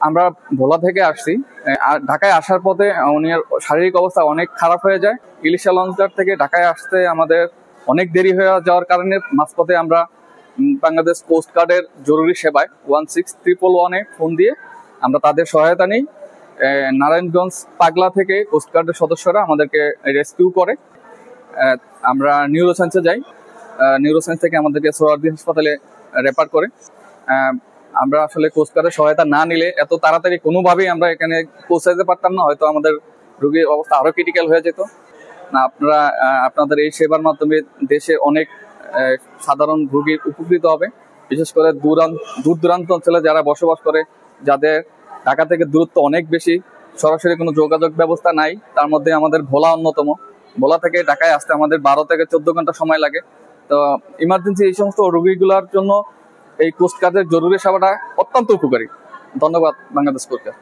আমরা ভোলা থেকে আসছি। আর ঢাকায় আসার পথে উনার শারীরিক অবস্থা অনেক খারাপ হয়ে যায়। ইলিশা লঞ্চঘাট থেকে ঢাকায় আসতে আমাদের অনেক দেরি হয়ে যাওয়ার কারণে মাঝপথে আমরা বাংলাদেশ কোস্ট গার্ডের জরুরি সেবায় 16111-এ ফোন দিয়ে আমরা তাদের সহায়তা নিই। নারায়ণগঞ্জ পাগলা থেকে কোস্ট গার্ডের সদস্যরা আমাদেরকে রেস্কিউ করে। আমরা নিউরোসায়েন্সে যাই। নিউরোসায়েন্স থেকে আমাদেরকে সোহরাওয়ার্দী হাসপাতালে রেফার করে। আমরা আসলে কোস্ট গার্ডের সহায়তা না নিলে এত তাড়াতাড়ি কোনোভাবেই আমরা এখানে পৌঁছাতে পারতাম না, হয়তো আমাদের রোগীর অবস্থা আরো ক্রিটিক্যাল হয়ে যেত। না, আপনাদের এই সেবার মাধ্যমে দেশে অনেক সাধারণ রোগী উপকৃত হবে। বিশেষ করে দূর দূরান্ত অঞ্চলে যারা বসবাস করে, যাদের ঢাকা থেকে দূরত্ব অনেক বেশি, সরাসরি কোনো যোগাযোগ ব্যবস্থা নাই, তার মধ্যে আমাদের ভোলা অন্যতম। ভোলা থেকে ঢাকায় আসতে আমাদের 12 থেকে 14 ঘন্টা সময় লাগে। তো ইমার্জেন্সি এই সমস্ত রোগীগুলোর জন্য এই কোস্ট গার্ডের জরুরি সেবাটা অত্যন্ত উপকারী। ধন্যবাদ বাংলাদেশ কোস্ট গার্ড।